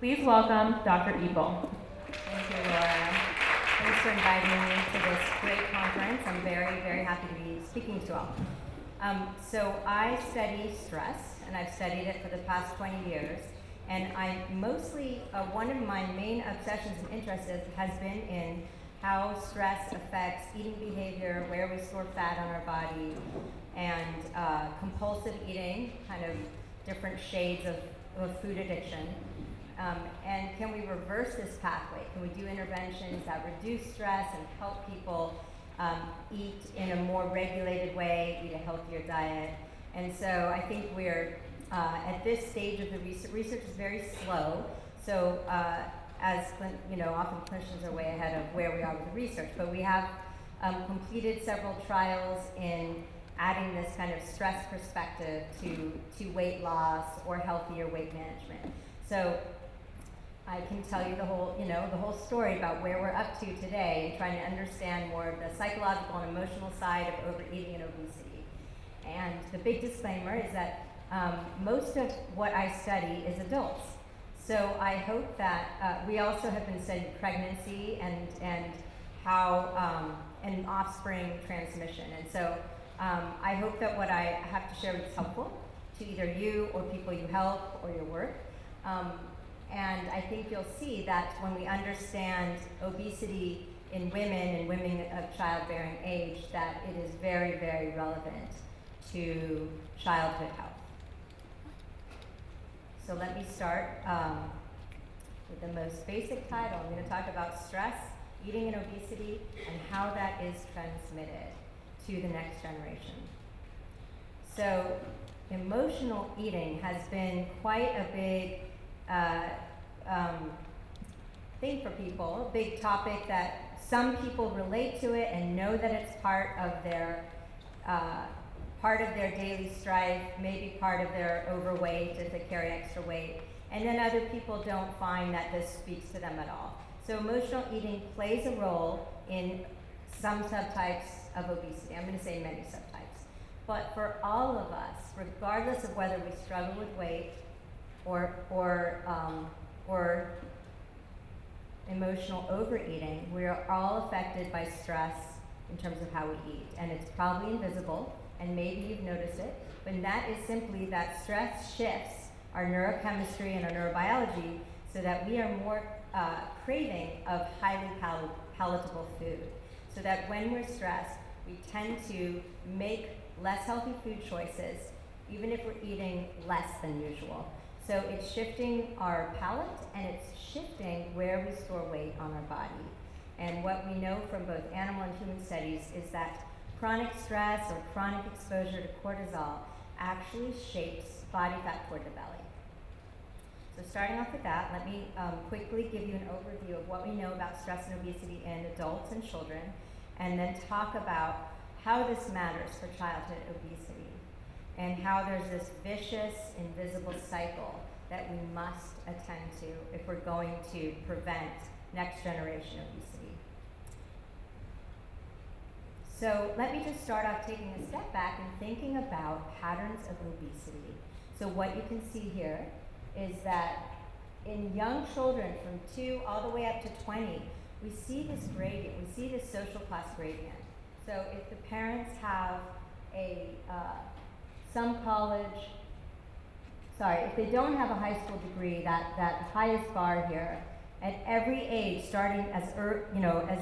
Please welcome Dr. Epel. Thank you, Laura. Thanks for inviting me to this great conference. I'm very, very happy to be speaking to you all. So I study stress, and I've studied it for the past 20 years. And I mostly, one of my main obsessions and interests has been in how stress affects eating behavior, where we store fat on our body, and compulsive eating, kind of different shades of food addiction. And can we reverse this pathway? Can we do interventions that reduce stress and help people eat in a more regulated way, eat a healthier diet? And so I think we're at this stage of the research is very slow. So as often clinicians are way ahead of where we are with the research, but we have completed several trials in adding this kind of stress perspective to weight loss or healthier weight management. So I can tell you the whole story about where we're up to today and trying to understand more of the psychological and emotional side of overeating and obesity. And the big disclaimer is that most of what I study is adults. So I hope that we also have been studying pregnancy and how and offspring transmission. And so I hope that what I have to share is helpful to either you or people you help or your work. And I think you'll see that when we understand obesity in women and women of childbearing age, that it is very, very relevant to childhood health. So let me start with the most basic title. I'm going to talk about stress, eating and obesity, and how that is transmitted to the next generation. So emotional eating has been quite a big thing for people, a big topic that some people relate to it and know that it's part of their daily strife, maybe part of their overweight if they carry extra weight, and then other people don't find that this speaks to them at all. So emotional eating plays a role in some subtypes of obesity. I'm going to say many subtypes. But for all of us, regardless of whether we struggle with weight or emotional overeating, we are all affected by stress in terms of how we eat. And it's probably invisible, and maybe you've noticed it, but that is simply that stress shifts our neurochemistry and our neurobiology so that we are more craving of highly palatable food. So that when we're stressed, we tend to make less healthy food choices, even if we're eating less than usual. So it's shifting our palate, and it's shifting where we store weight on our body. And what we know from both animal and human studies is that chronic stress or chronic exposure to cortisol actually shapes body fat toward the belly. So starting off with that, let me quickly give you an overview of what we know about stress and obesity in adults and children, and then talk about how this matters for childhood obesity, and how there's this vicious, invisible cycle that we must attend to if we're going to prevent next generation obesity. So let me just start off taking a step back and thinking about patterns of obesity. So what you can see here is that in young children from 2 all the way up to 20, we see this gradient, we see this social class gradient. So if the parents have if they don't have a high school degree, that highest bar here, at every age, starting as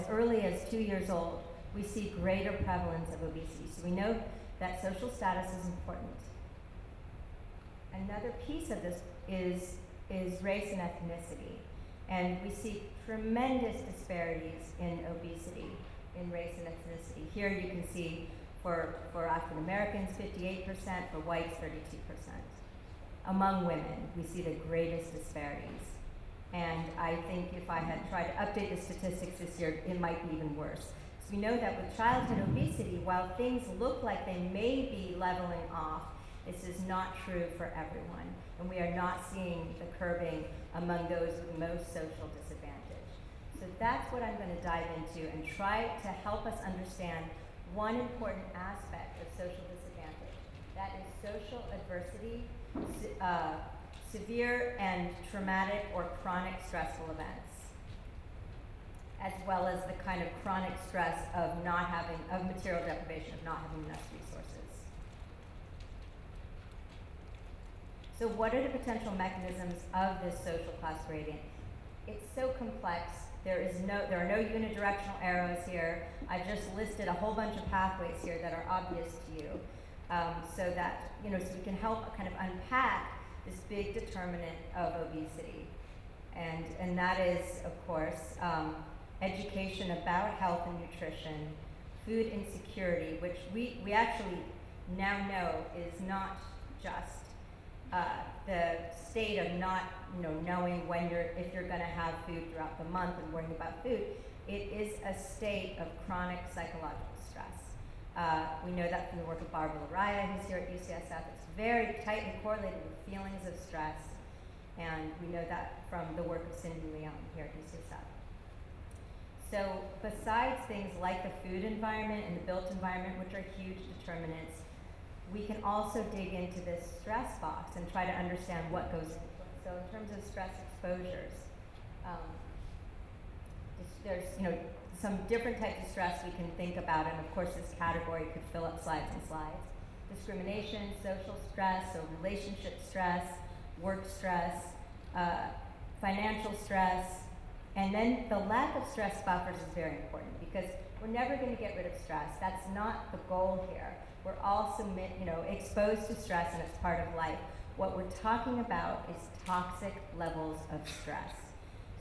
early as 2 years old, we see greater prevalence of obesity. So we know that social status is important. Another piece of this is race and ethnicity. And we see tremendous disparities in obesity in race and ethnicity. Here you can see for African Americans, 58%, for whites, 32%. Among women, we see the greatest disparities. And I think if I had tried to update the statistics this year, it might be even worse. So we know that with childhood obesity, while things look like they may be leveling off, this is not true for everyone. And we are not seeing the curbing among those with most social disadvantage. So that's what I'm going to dive into and try to help us understand one important aspect of social disadvantage. That is social adversity, severe and traumatic or chronic stressful events, as well as the kind of chronic stress of material deprivation, of not having enough resources. So what are the potential mechanisms of this social class gradient? It's so complex. There are no unidirectional arrows here. I just listed a whole bunch of pathways here that are obvious to you, so that, so we can help kind of unpack this big determinant of obesity. And that is, of course, education about health and nutrition, food insecurity, which we actually now know is not just the state of not knowing if you're going to have food throughout the month and worrying about food. It is a state of chronic psychological stress. We know that from the work of Barbara Laraya, who's here at UCSF. It's very tightly correlated with feelings of stress, and we know that from the work of Cindy Leon here at UCSF. So besides things like the food environment and the built environment, which are huge determinants, we can also dig into this stress box and try to understand what goes into it. So in terms of stress exposures, there's some different types of stress we can think about, and of course this category could fill up slides and slides. Discrimination, social stress, so relationship stress, work stress, financial stress, and then the lack of stress buffers is very important, because we're never going to get rid of stress. That's not the goal here. We're all exposed to stress, and it's part of life. What we're talking about is toxic levels of stress.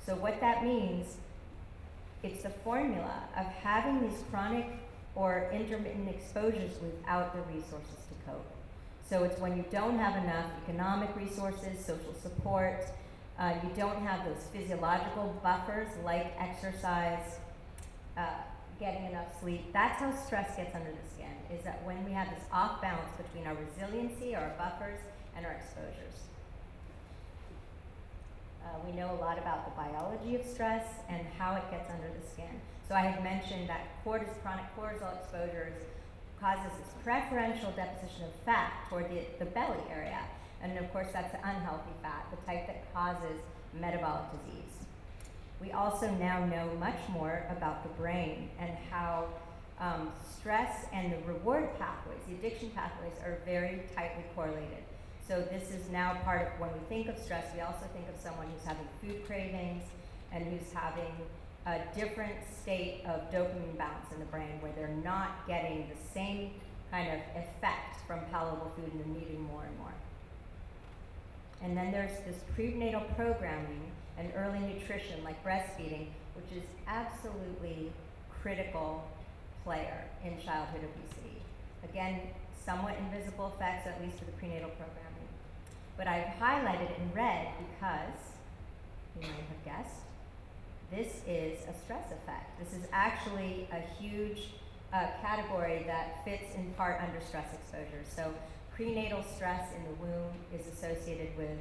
So what that means, it's the formula of having these chronic or intermittent exposures without the resources to cope. So it's when you don't have enough economic resources, social support, you don't have those physiological buffers like exercise, getting enough sleep. That's how stress gets under the skin, is that when we have this off balance between our resiliency, our buffers, and our exposures. We know a lot about the biology of stress and how it gets under the skin. So I had mentioned that chronic cortisol exposures causes this preferential deposition of fat toward the belly area. And of course that's the unhealthy fat, the type that causes metabolic disease. We also now know much more about the brain and how stress and the reward pathways, the addiction pathways, are very tightly correlated. So this is now part of, when we think of stress, we also think of someone who's having food cravings and who's having a different state of dopamine balance in the brain, where they're not getting the same kind of effect from palatable food and they're needing more and more. And then there's this prenatal programming and early nutrition like breastfeeding, which is absolutely critical player in childhood obesity. Again, somewhat invisible effects, at least for the prenatal programming. But I've highlighted it in red because, you might have guessed, this is a stress effect. This is actually a huge category that fits in part under stress exposure. So prenatal stress in the womb is associated with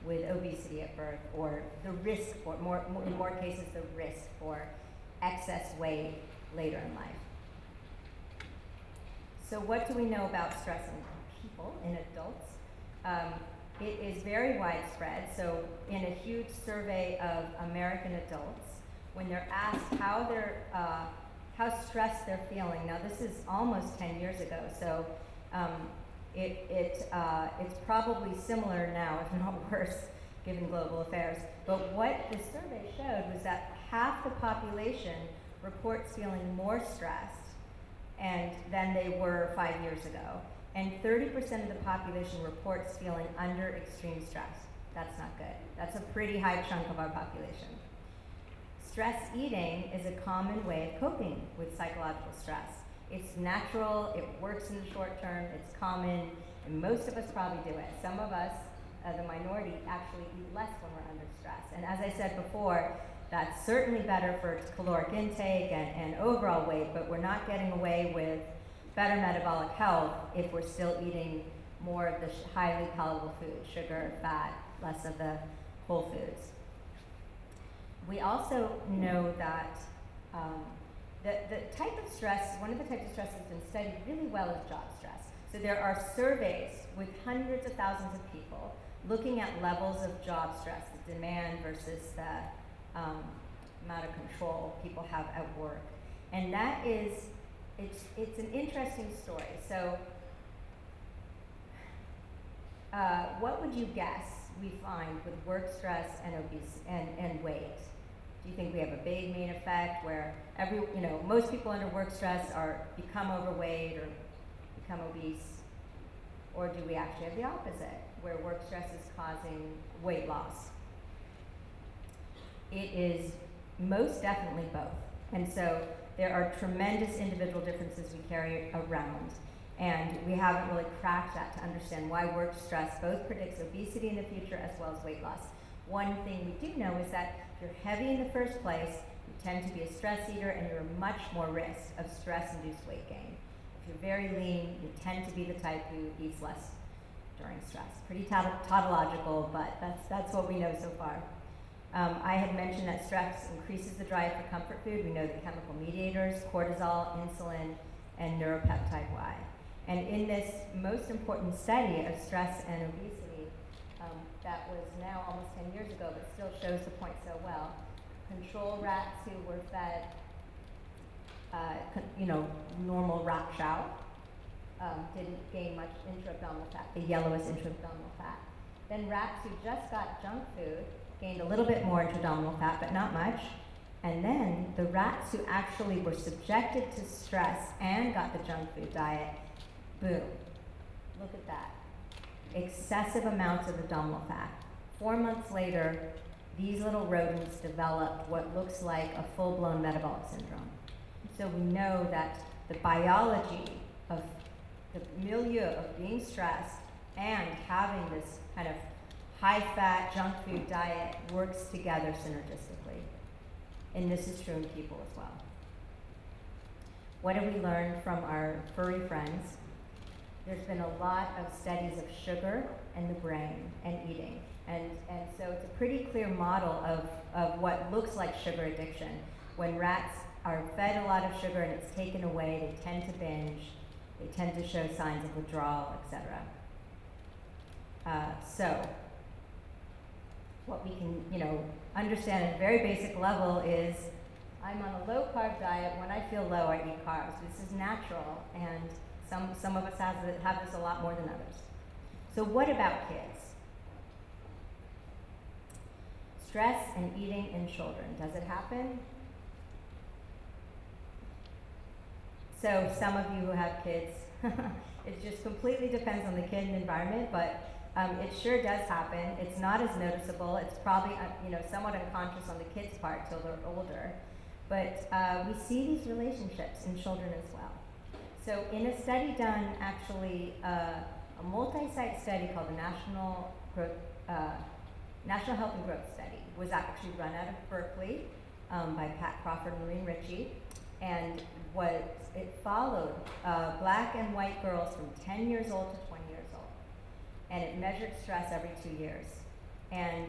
obesity at birth, or the risk for, in more cases, the risk for excess weight later in life. So what do we know about stress in people, in adults? It is very widespread. So in a huge survey of American adults, when they're asked how stressed they're feeling, now this is almost 10 years ago, so it's probably similar now, if not worse, given global affairs. But what the survey showed was that half the population reports feeling more stressed than they were 5 years ago. And 30% of the population reports feeling under extreme stress. That's not good. That's a pretty high chunk of our population. Stress eating is a common way of coping with psychological stress. It's natural, it works in the short term, it's common, and most of us probably do it. Some of us, the minority, actually eat less when we're under stress. And as I said before, that's certainly better for caloric intake and overall weight, but we're not getting away with better metabolic health if we're still eating more of the highly palatable food, sugar, fat, less of the whole foods. We also know that the type of stress, one of the types of stress that's been studied really well is job stress. So there are surveys with hundreds of thousands of people looking at levels of job stress, the demand versus the amount of control people have at work. And that is, it's an interesting story. So what would you guess we find with work stress and and weight? Do you think we have a big main effect where most people under work stress become overweight or become obese? Or do we actually have the opposite, where work stress is causing weight loss? It is most definitely both. And so there are tremendous individual differences we carry around. And we haven't really cracked that to understand why work stress both predicts obesity in the future as well as weight loss. One thing we do know is that if you're heavy in the first place, you tend to be a stress eater and you're much more risk of stress-induced weight gain. If you're very lean, you tend to be the type who eats less during stress. Pretty tautological, but that's what we know so far. I had mentioned that stress increases the drive for comfort food. We know the chemical mediators, cortisol, insulin, and neuropeptide Y. And in this most important study of stress and obesity, that was now almost 10 years ago, but still shows the point so well, control rats who were fed, normal rat chow, didn't gain much intra-abdominal fat, the yellowest intra-abdominal fat. Then rats who just got junk food gained a little bit more intra-abdominal fat, but not much. And then the rats who actually were subjected to stress and got the junk food diet, boom, look at that. Excessive amounts of abdominal fat. 4 months later, these little rodents developed what looks like a full-blown metabolic syndrome. So we know that the biology of the milieu of being stressed and having this kind of high-fat junk food diet works together synergistically. And this is true in people as well. What have we learned from our furry friends? There's been a lot of studies of sugar and the brain and eating. And so it's a pretty clear model of what looks like sugar addiction. When rats are fed a lot of sugar and it's taken away, they tend to binge, they tend to show signs of withdrawal, etc. So what we can, understand at a very basic level is I'm on a low-carb diet. When I feel low, I eat carbs. This is natural, and some of us have this a lot more than others. So what about kids? Stress and eating in children. Does it happen? So some of you who have kids, it just completely depends on the kid and environment, but it sure does happen. It's not as noticeable. It's probably somewhat unconscious on the kids' part till they're older. But we see these relationships in children as well. So in a study done, actually, a multi-site study called the National Health and Growth Study was actually run out of Berkeley by Pat Crawford and Maureen Ritchie. And it followed black and white girls from 10 years old to 20 years old. And it measured stress every 2 years. And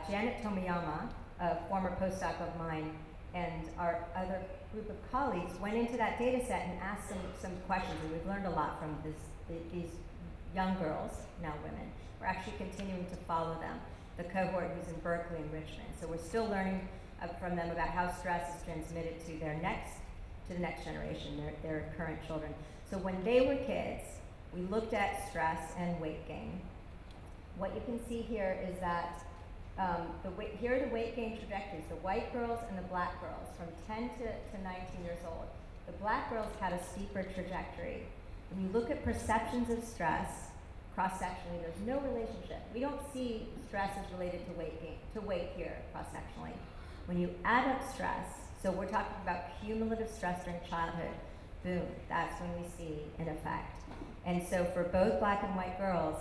Janet Tomiyama, a former postdoc of mine, and our other group of colleagues went into that data set and asked some questions, and we've learned a lot from these young girls, now women. We're actually continuing to follow them, the cohort who's in Berkeley and Richmond. So we're still learning from them about how stress is transmitted to the next generation, their current children. So when they were kids, we looked at stress and weight gain. What you can see here is that here are the weight gain trajectories, the white girls and the black girls from 10 to 19 years old. The black girls had a steeper trajectory. When you look at perceptions of stress, cross-sectionally, there's no relationship. We don't see stress as related to weight gain, to weight here, cross-sectionally. When you add up stress, so we're talking about cumulative stress during childhood, boom, that's when we see an effect. And so for both black and white girls,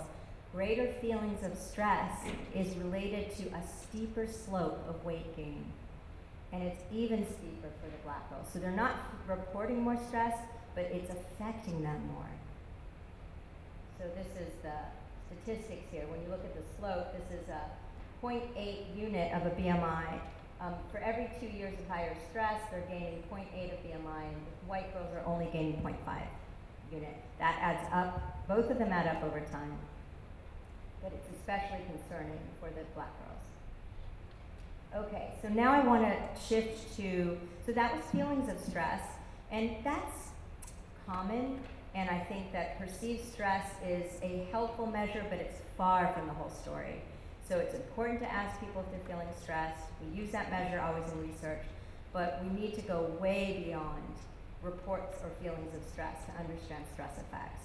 greater feelings of stress is related to a steeper slope of weight gain. And it's even steeper for the black girls. So they're not reporting more stress, but it's affecting them more. So this is the statistics here. When you look at the slope, this is a 0.8 unit of a BMI. For every 2 years of higher stress, they're gaining 0.8 of BMI, and white girls are only gaining 0.5 unit. That adds up. Both of them add up over time. but it's especially concerning for the Black girls. Okay, so now I want to shift to, so that was feelings of stress, and that's common, and I think that perceived stress is a helpful measure, but it's far from the whole story. So it's important to ask people if they're feeling stressed. We use that measure always in research, but we need to go way beyond reports or feelings of stress to understand stress effects.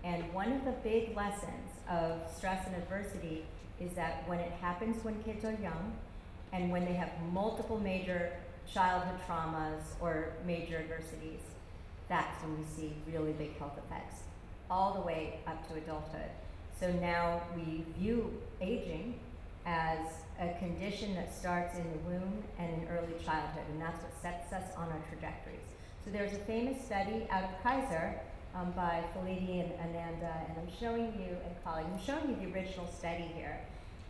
And one of the big lessons of stress and adversity is that when it happens when kids are young, and when they have multiple major childhood traumas or major adversities, that's when we see really big health effects, all the way up to adulthood. So now we view aging as a condition that starts in the womb and in early childhood, and that's what sets us on our trajectories. So there's a famous study out of Kaiser by Felitti and Ananda, and I'm showing you, and colleagues, I'm showing you the original study here.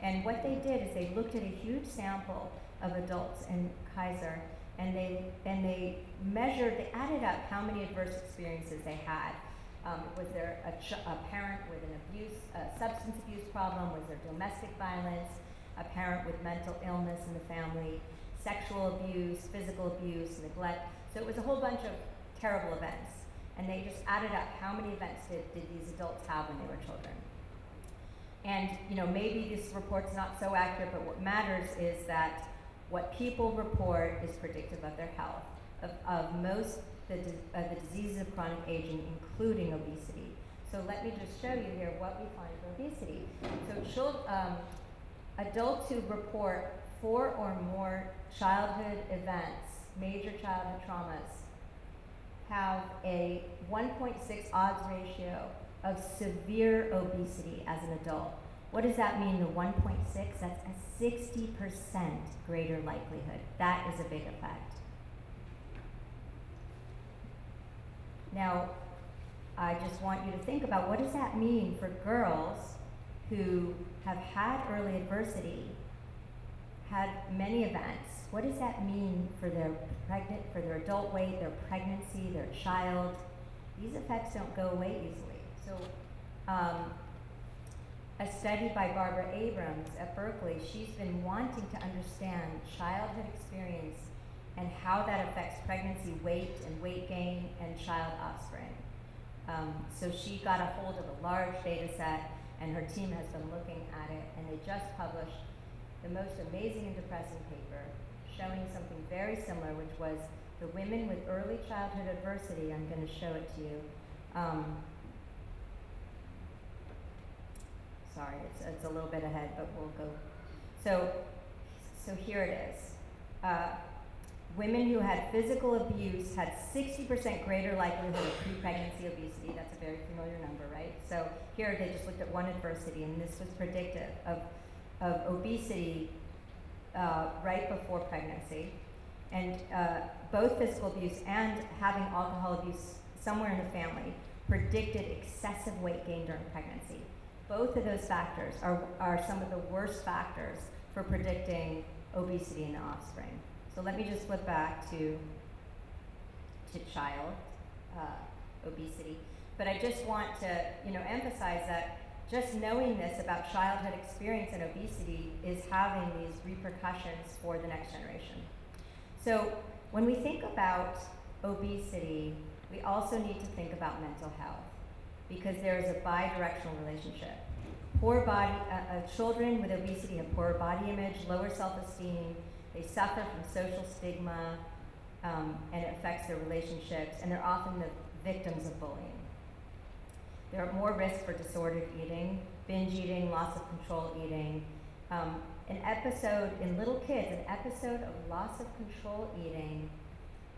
And what they did is they looked at a huge sample of adults in Kaiser, and they measured, they added up how many adverse experiences they had. Was there a parent with a substance abuse problem? Was there domestic violence? A parent with mental illness in the family? Sexual abuse, physical abuse, neglect? So it was a whole bunch of terrible events. And they just added up how many events did these adults have when they were children. And maybe this report's not so accurate, but what matters is that what people report is predictive of their health, of most the diseases of chronic aging, including obesity. So let me just show you here what we find for obesity. So adults who report 4 or more childhood events, major childhood traumas, have a 1.6 odds ratio of severe obesity as an adult. What does that mean, the 1.6? That's a 60% greater likelihood. That is a big effect. Now, I just want you to think about what does that mean for girls who have had early adversity, had many events. What does that mean for their adult weight, their pregnancy, their child? These effects don't go away easily. So a study by Barbara Abrams at Berkeley, she's been wanting to understand childhood experience and how that affects pregnancy weight and weight gain and child offspring. So she got a hold of a large data set, and her team has been looking at it, and they just published the most amazing and depressing paper showing something very similar, which was the women with early childhood adversity. I'm going to show it to you. Sorry, it's a little bit ahead, but we'll go. So here it is. Women who had physical abuse had 60% greater likelihood of pre-pregnancy obesity. That's a very familiar number, right? So here they just looked at one adversity, and this was predictive of obesity right before pregnancy. And both physical abuse and having alcohol abuse somewhere in the family predicted excessive weight gain during pregnancy. Both of those factors are some of the worst factors for predicting obesity in the offspring. So let me just flip back to child obesity. But I just want to emphasize that just knowing this about childhood experience and obesity is having these repercussions for the next generation. So when we think about obesity, we also need to think about mental health, because there is a bi-directional relationship. Children with obesity have poor body image, lower self-esteem, they suffer from social stigma, and it affects their relationships, and they're often the victims of bullying. There are more risks for disordered eating, binge eating, loss of control eating. In little kids, an episode of loss of control eating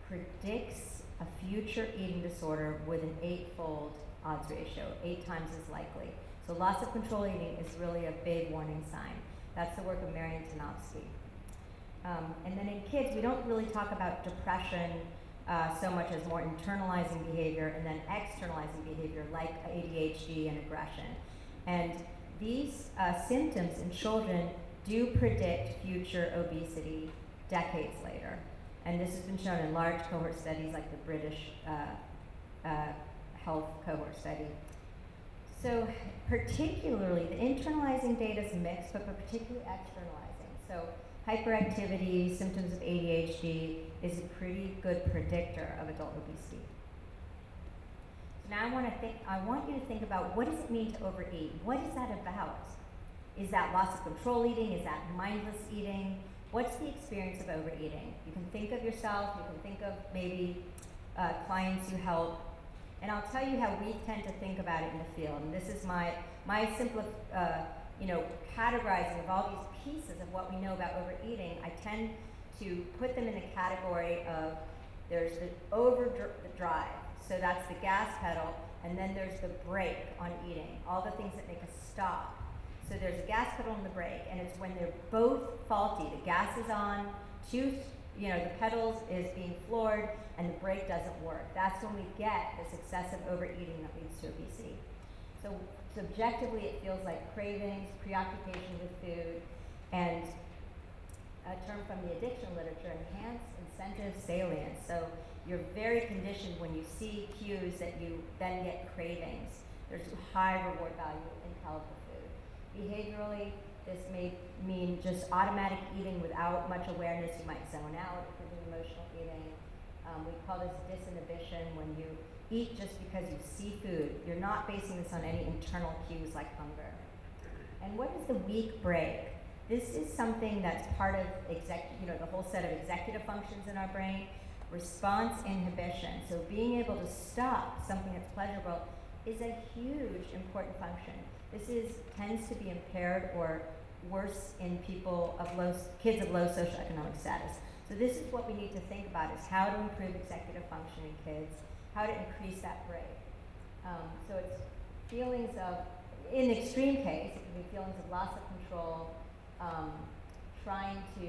predicts a future eating disorder with an 8-fold odds ratio, 8 times as likely. So loss of control eating is really a big warning sign. That's the work of Marian Tanofsky. And then in kids, we don't really talk about depression so much as more internalizing behavior and then externalizing behavior like ADHD and aggression. And these symptoms in children do predict future obesity decades later. And this has been shown in large cohort studies like the British health cohort study. So particularly, the internalizing data is mixed, but particularly externalizing. So hyperactivity, symptoms of ADHD is a pretty good predictor of adult obesity. So now I want you to think about, what does it mean to overeat? What is that about? Is that loss of control eating? Is that mindless eating? What's the experience of overeating? You can think of yourself, you can think of maybe clients you help, and I'll tell you how we tend to think about it in the field. And this is my simple, categorizing of all these pieces of what we know about overeating. I tend to put them in the category of, there's the overdrive, so that's the gas pedal, and then there's the brake on eating, all the things that make us stop. So there's a gas pedal and the brake, and it's when they're both faulty. The gas is on, the pedals is being floored, and the brake doesn't work. That's when we get this excessive overeating that leads to obesity. So subjectively, it feels like cravings, preoccupation with food, and a term from the addiction literature, enhanced incentive salience. So you're very conditioned when you see cues that you then get cravings. There's high reward value in palatable food. Behaviorally, this may mean just automatic eating without much awareness. You might zone out if you're doing emotional eating. We call this disinhibition, when you eat just because you see food. You're not basing this on any internal cues like hunger. And what is the weak break? This is something that's part of the whole set of executive functions in our brain. Response inhibition. So being able to stop something that's pleasurable is a huge important function. This tends to be impaired or worse in kids of low socioeconomic status. So this is what we need to think about, is how to improve executive function in kids, how to increase that break. So it's feelings of, in the extreme case, it can be feelings of loss of control, trying to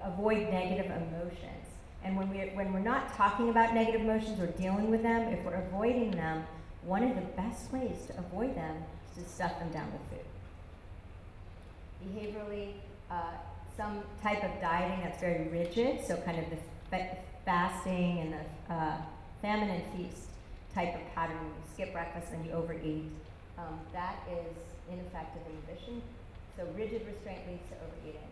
avoid negative emotions. And when we're not talking about negative emotions or dealing with them, if we're avoiding them, one of the best ways to avoid them is to stuff them down with food. Behaviorally, some type of dieting that's very rigid, so kind of the fasting and the famine and feast type of pattern. You skip breakfast and you overeat. That is ineffective inhibition. So rigid restraint leads to overeating.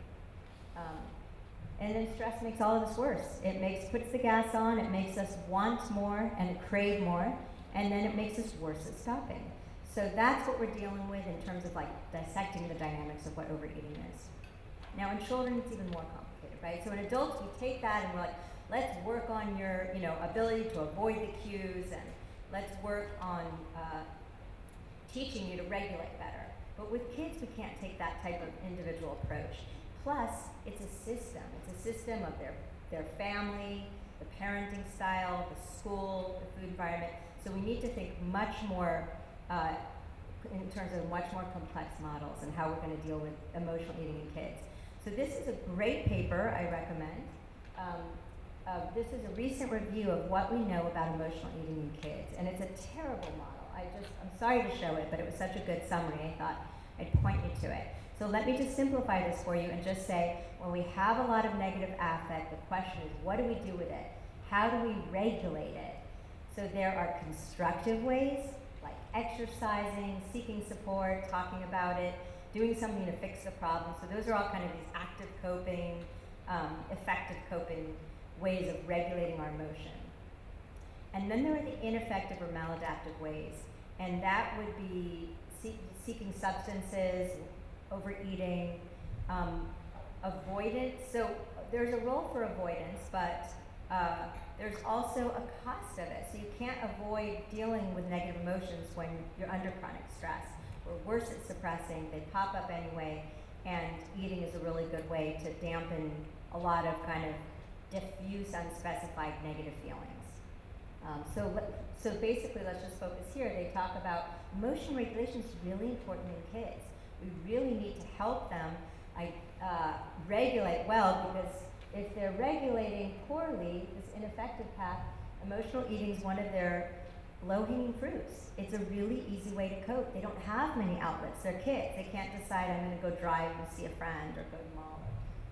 And then stress makes all of this worse. It puts the gas on, it makes us want more and crave more, and then it makes us worse at stopping. So that's what we're dealing with in terms of dissecting the dynamics of what overeating is. Now in children, it's even more complicated, right? So in adults, we take that and we're like, let's work on your ability to avoid the cues, and let's work on teaching you to regulate better. But with kids, we can't take that type of individual approach. Plus, it's a system. It's a system of their family, the parenting style, the school, the food environment. So we need to think much more in terms of much more complex models and how we're going to deal with emotional eating in kids. So this is a great paper I recommend. This is a recent review of what we know about emotional eating in kids, and it's a terrible model. I'm sorry to show it, but it was such a good summary, I thought I'd point you to it. So let me just simplify this for you and just say, when we have a lot of negative affect, the question is, what do we do with it? How do we regulate it? So there are constructive ways, like exercising, seeking support, talking about it, doing something to fix the problem. So those are all kind of these active coping, effective coping ways of regulating our emotion. And then there are the ineffective or maladaptive ways, and that would be seeking substances, overeating, avoidance. So there's a role for avoidance, but there's also a cost of it. So you can't avoid dealing with negative emotions when you're under chronic stress. Or worse at suppressing, they pop up anyway, and eating is a really good way to dampen a lot of kind of diffuse, unspecified negative feelings. So basically, let's just focus here. They talk about emotion regulation is really important in kids. We really need to help them regulate well, because if they're regulating poorly, this ineffective path, emotional eating is one of their low-hanging fruits. It's a really easy way to cope. They don't have many outlets. They're kids. They can't decide, I'm going to go drive and see a friend or go to the mall,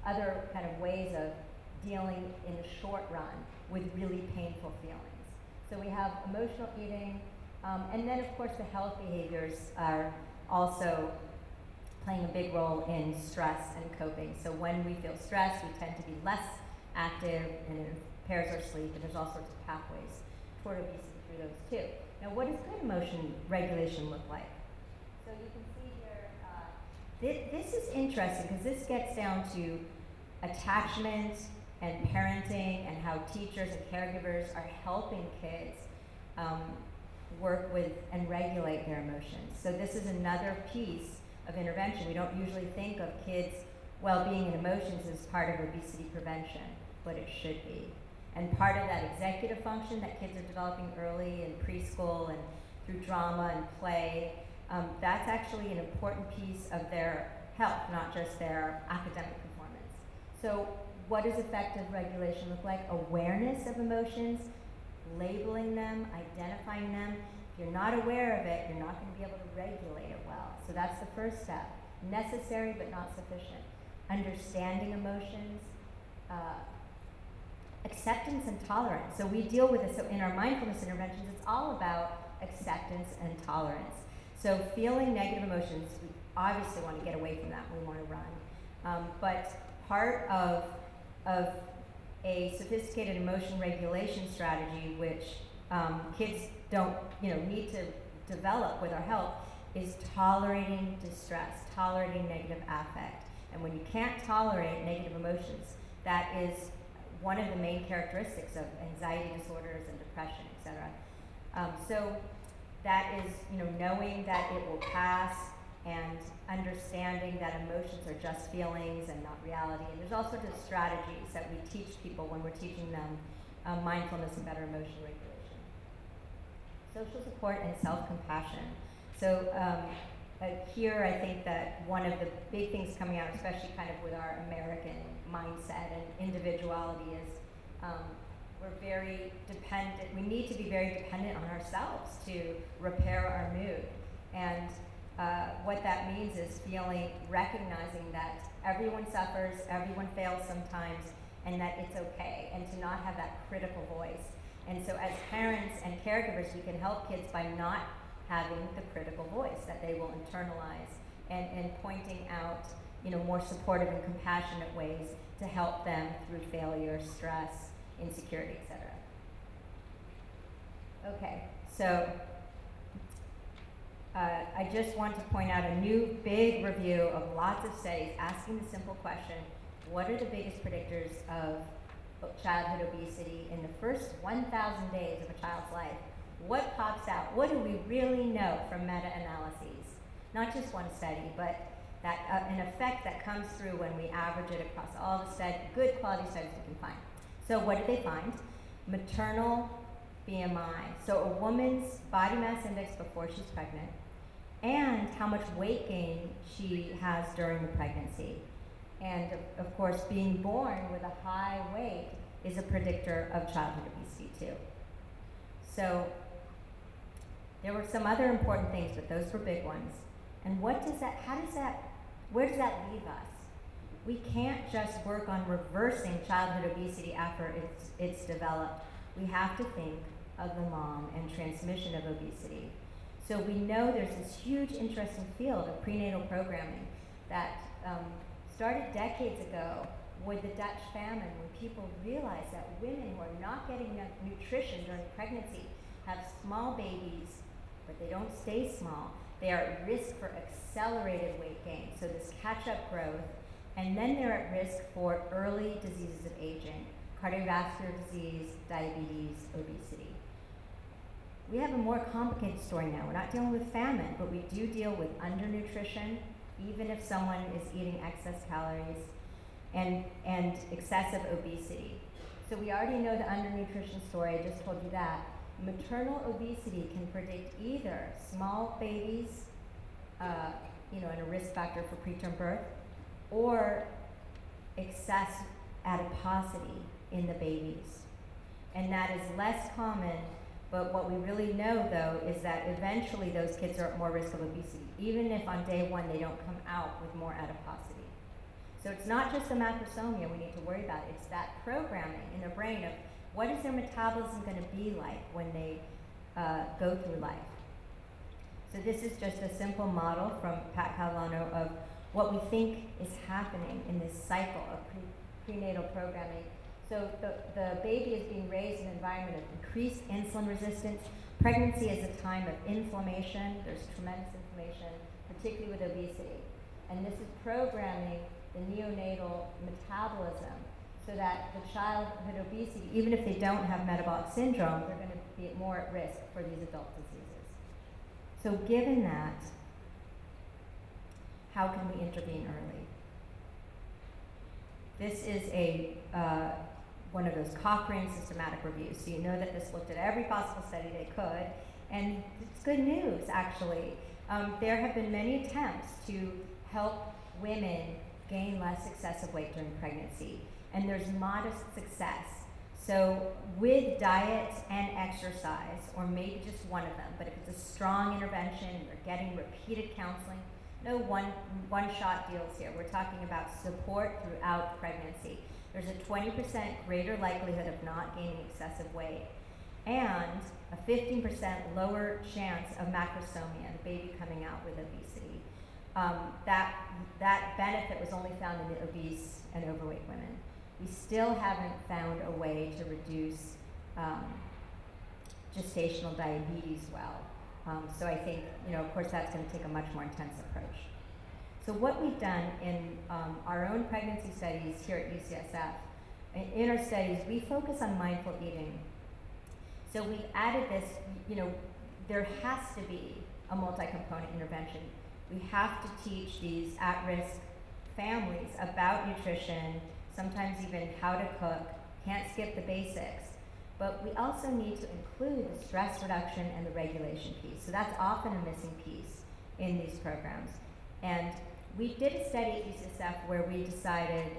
or other kind of ways of dealing in the short run with really painful feelings. So we have emotional eating, And then, of course, the health behaviors are also playing a big role in stress and coping. So when we feel stressed, we tend to be less active, and it impairs our sleep, and there's all sorts of pathways toward obesity through those too. Now, what does good emotion regulation look like? So you can see here, this is interesting because this gets down to attachment and parenting and how teachers and caregivers are helping kids work with and regulate their emotions. So this is another piece of intervention. We don't usually think of kids' well-being and emotions as part of obesity prevention, but it should be. And part of that executive function that kids are developing early in preschool and through drama and play, that's actually an important piece of their health, not just their academic performance. So what does effective regulation look like? Awareness of emotions, labeling them, identifying them. If you're not aware of it, you're not going to be able to regulate it well. So that's the first step. Necessary but not sufficient. Understanding emotions, acceptance and tolerance. So we deal with this. So in our mindfulness interventions, it's all about acceptance and tolerance. So feeling negative emotions, we obviously want to get away from that. We want to run. But part of a sophisticated emotion regulation strategy, which kids don't need to develop with our help, is tolerating distress, tolerating negative affect. And when you can't tolerate negative emotions, that is one of the main characteristics of anxiety disorders and depression, etc. So that is, knowing that it will pass and understanding that emotions are just feelings and not reality. And there's all sorts of strategies that we teach people when we're teaching them mindfulness and better emotion regulation. Social support and self-compassion. So here I think that one of the big things coming out, especially kind of with our American mindset and individuality, is we're very dependent. We need to be very dependent on ourselves to repair our mood. And what that means is recognizing that everyone suffers, everyone fails sometimes, and that it's okay, and to not have that critical voice. And so as parents and caregivers, we can help kids by not having the critical voice that they will internalize, and pointing out more supportive and compassionate ways to help them through failure, stress, insecurity, etc. Okay, so I just want to point out a new big review of lots of studies asking the simple question, what are the biggest predictors of childhood obesity in the first 1,000 days of a child's life? What pops out? What do we really know from meta-analyses? Not just one study, but that an effect that comes through when we average it across all the good quality studies we can find. So what did they find? Maternal BMI. So a woman's body mass index before she's pregnant, and how much weight gain she has during the pregnancy. And of course, being born with a high weight is a predictor of childhood obesity too. So there were some other important things, but those were big ones. And where does that leave us? We can't just work on reversing childhood obesity after it's developed. We have to think of the mom and transmission of obesity. So we know there's this huge interesting field of prenatal programming that started decades ago with the Dutch famine, when people realized that women who are not getting enough nutrition during pregnancy have small babies, but they don't stay small. They are at risk for accelerated weight gain, so this catch-up growth, and then they're at risk for early diseases of aging, cardiovascular disease, diabetes, obesity. We have a more complicated story now. We're not dealing with famine, but we do deal with undernutrition, even if someone is eating excess calories, and excessive obesity. So we already know the undernutrition story, I just told you that. Maternal obesity can predict either small babies, and a risk factor for preterm birth, or excess adiposity in the babies. And that is less common, but what we really know though is that eventually those kids are at more risk of obesity, even if on day one they don't come out with more adiposity. So it's not just the macrosomia we need to worry about, it's that programming in their brain of what is their metabolism going to be like when they go through life. So this is just a simple model from Pat Catalano of what we think is happening in this cycle of prenatal programming. So the baby is being raised in an environment of increased insulin resistance. Pregnancy is a time of inflammation. There's tremendous inflammation, particularly with obesity. And this is programming the neonatal metabolism so that the child with obesity, even if they don't have metabolic syndrome, they're going to be more at risk for these adult diseases. So given that, how can we intervene early? This is a one of those Cochrane systematic reviews. So you know that this looked at every possible study they could, and it's good news, actually. There have been many attempts to help women gain less excessive weight during pregnancy, and there's modest success. So with diet and exercise, or maybe just one of them, but if it's a strong intervention, you're getting repeated counseling, no one-shot deals here. We're talking about support throughout pregnancy. There's a 20% greater likelihood of not gaining excessive weight, and a 15% lower chance of macrosomia, the baby coming out with obesity. That benefit was only found in the obese and overweight women. We still haven't found a way to reduce gestational diabetes well. So I think, of course, that's going to take a much more intense approach. So what we've done in our own pregnancy studies here at UCSF, in our studies, we focus on mindful eating. So we added this, there has to be a multi-component intervention. We have to teach these at-risk families about nutrition, sometimes even how to cook, can't skip the basics. But we also need to include the stress reduction and the regulation piece. So that's often a missing piece in these programs. And we did a study at UCSF where we decided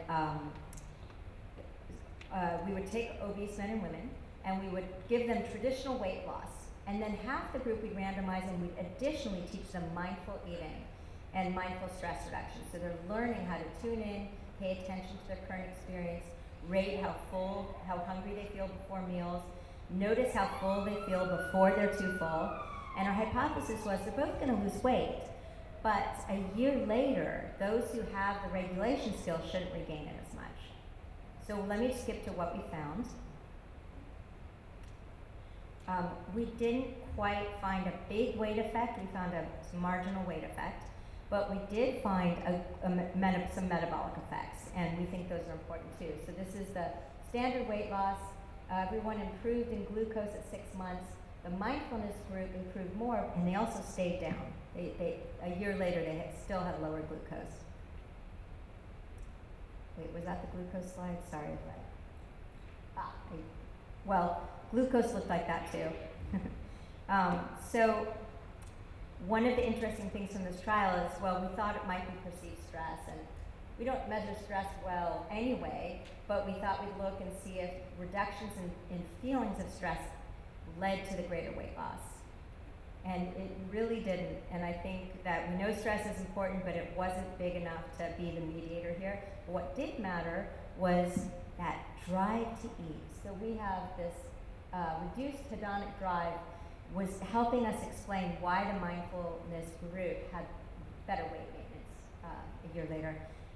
we would take obese men and women and we would give them traditional weight loss. And then half the group we'd randomize and we'd additionally teach them mindful eating and mindful stress reduction. So they're learning how to tune in, pay attention to their current experience, rate how hungry they feel before meals, notice how full they feel before they're too full. And our hypothesis was they're both going to lose weight, but a year later, those who have the regulation skills shouldn't regain it as much. So let me skip to what we found. We didn't quite find a big weight effect. We found a marginal weight effect, but we did find some metabolic effects, and we think those are important too. So this is the standard weight loss. Everyone improved in glucose at 6 months. The mindfulness group improved more, and they also stayed down. A year later, they still had lower glucose. Wait, was that the glucose slide? Sorry. Well, glucose looked like that too. So one of the interesting things from this trial is, well, we thought it might be perceived stress, and we don't measure stress well anyway, but we thought we'd look and see if reductions in feelings of stress led to the greater weight loss. And it really didn't, and I think that we know stress is important, but it wasn't big enough to be the mediator here. But what did matter was that drive to eat. So we have this reduced hedonic drive was helping us explain why the mindfulness group had better weight maintenance a year later.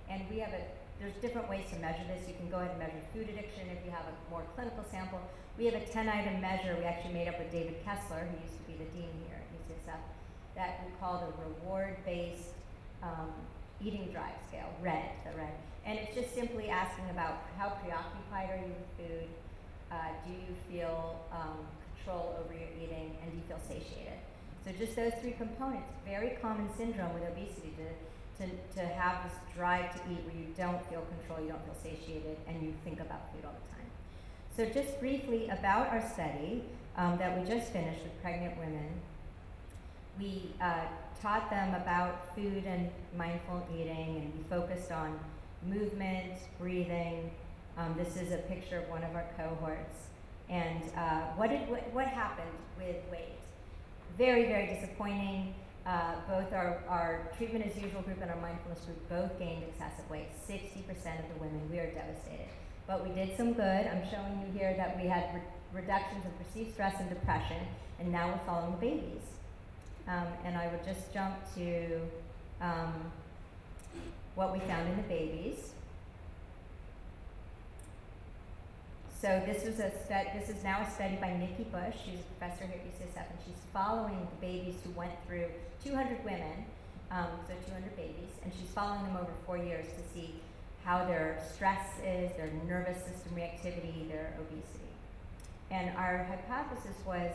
And we have there's different ways to measure this. You can go ahead and measure food addiction if you have a more clinical sample. We have a 10-item measure we actually made up with David Kessler, who used to be the dean here at UCSF, that we call the reward-based eating drive scale, red. And it's just simply asking about how preoccupied are you with food, do you feel control over your eating, and do you feel satiated? So just those three components, very common syndrome with obesity to have this drive to eat where you don't feel control, you don't feel satiated, and you think about food all the time. So just briefly about our study that we just finished with pregnant women, we taught them about food and mindful eating, and we focused on movement, breathing. This is a picture of one of our cohorts. And what happened with weight? Very, very disappointing. Both our treatment as usual group and our mindfulness group both gained excessive weight. 60% of the women, we are devastated. But we did some good. I'm showing you here that we had reductions in perceived stress and depression, and now we're following the babies. and I will just jump to what we found in the babies. So this is now a study by Nikki Bush. She's a professor here at UCSF, and she's following the babies who went through 200 women, so 200 babies, and she's following them over 4 years to see how their stress is, their nervous system reactivity, their obesity. And our hypothesis was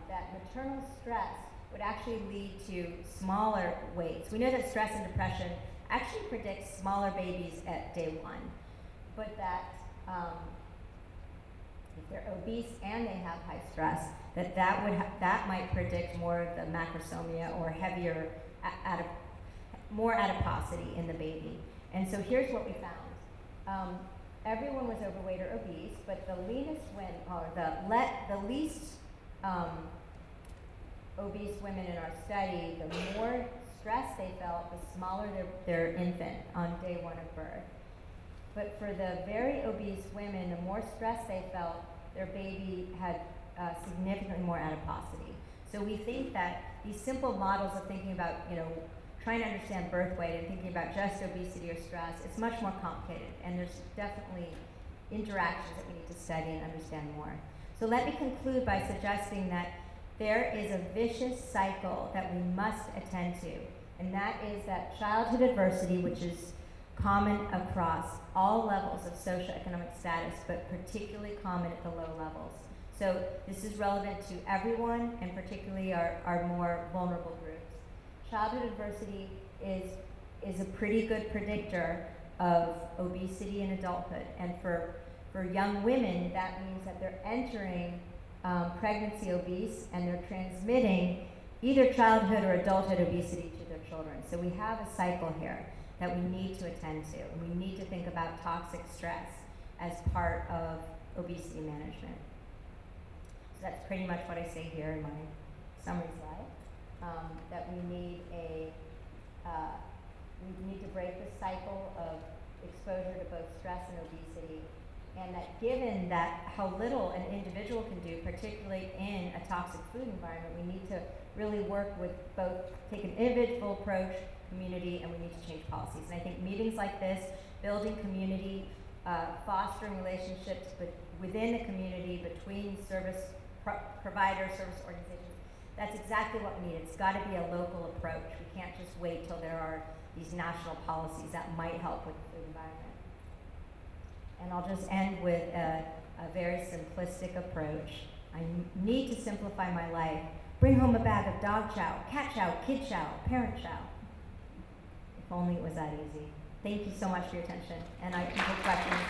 that maternal stress would actually lead to smaller weights. We know that stress and depression actually predicts smaller babies at day 1, but that if they're obese and they have high stress, that might predict more of the macrosomia or heavier, more adiposity in the baby. And so here's what we found. Everyone was overweight or obese, but the leanest the least obese women in our study, the more stress they felt, the smaller their infant on day 1 of birth. But for the very obese women, the more stress they felt, their baby had significantly more adiposity. So we think that these simple models of thinking about, trying to understand birth weight and thinking about just obesity or stress, it's much more complicated, and there's definitely interactions that we need to study and understand more. So let me conclude by suggesting that there is a vicious cycle that we must attend to, and that is that childhood adversity, which is common across all levels of socioeconomic status, but particularly common at the low levels. So this is relevant to everyone, and particularly our more vulnerable groups. Childhood adversity is a pretty good predictor of obesity in adulthood, and for young women, that means that they're entering pregnancy obese, and they're transmitting either childhood or adulthood obesity to their children. So we have a cycle here that we need to attend to, and we need to think about toxic stress as part of obesity management. So that's pretty much what I say here in my summary slide. That we need to break the cycle of exposure to both stress and obesity, and that given that how little an individual can do, particularly in a toxic food environment, we need to really work with both, take an individual approach, community, and we need to change policies. And I think meetings like this, building community, fostering relationships within the community, between service providers, service organizations, that's exactly what we need. It's got to be a local approach. We can't just wait till there are these national policies that might help with the food environment. And I'll just end with a very simplistic approach. I need to simplify my life. Bring home a bag of dog chow, cat chow, kid chow, parent chow. If only it was that easy. Thank you so much for your attention, and I can take questions.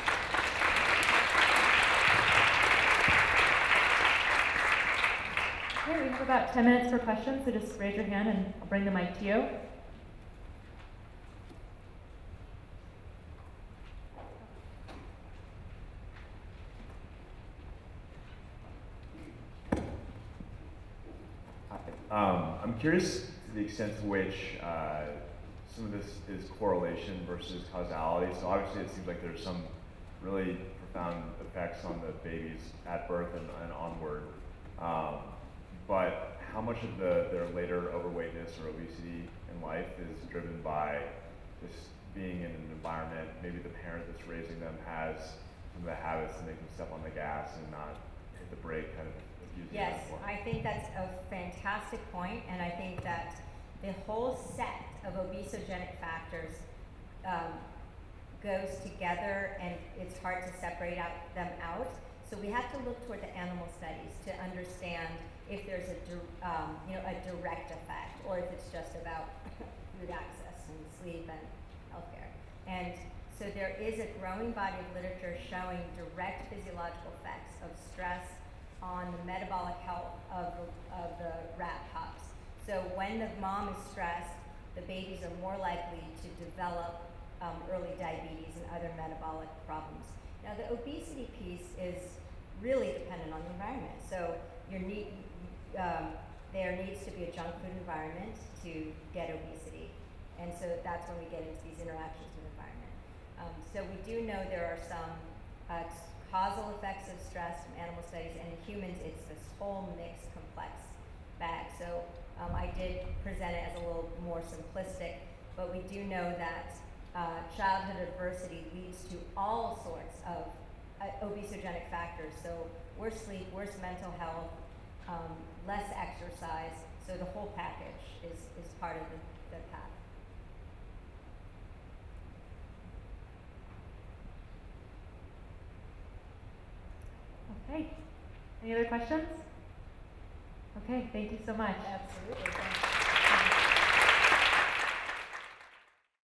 Okay, we have about 10 minutes for questions, so just raise your hand and I'll bring the mic to you. I'm curious to the extent to which some of this is correlation versus causality. So obviously it seems like there's some really profound effects on the babies at birth and onward. But how much of their later overweightness or obesity in life is driven by just being in an environment, maybe the parent that's raising them has some of the habits to make them step on the gas and not hit the brake, kind of using Yes, that form. I think that's a fantastic point, and I think that the whole set of obesogenic factors goes together, and it's hard to separate them out. So we have to look toward the animal studies to understand if there's a direct effect, or if it's just about food access and sleep and healthcare. And so there is a growing body of literature showing direct physiological effects of stress on the metabolic health of the rat pups. So when the mom is stressed, the babies are more likely to develop early diabetes and other metabolic problems. Now the obesity piece is really dependent on the environment. So there needs to be a junk food environment to get obesity. And so that's when we get into these interactions with the environment. So we do know there are some causal effects of stress from animal studies, and in humans it's this whole mixed complex bag. So I did present it as a little more simplistic, but we do know that childhood adversity leads to all sorts of obesogenic factors. So worse sleep, worse mental health, less exercise. So the whole package is part of the path. Okay. Any other questions? Okay, thank you so much. Absolutely. Thank you.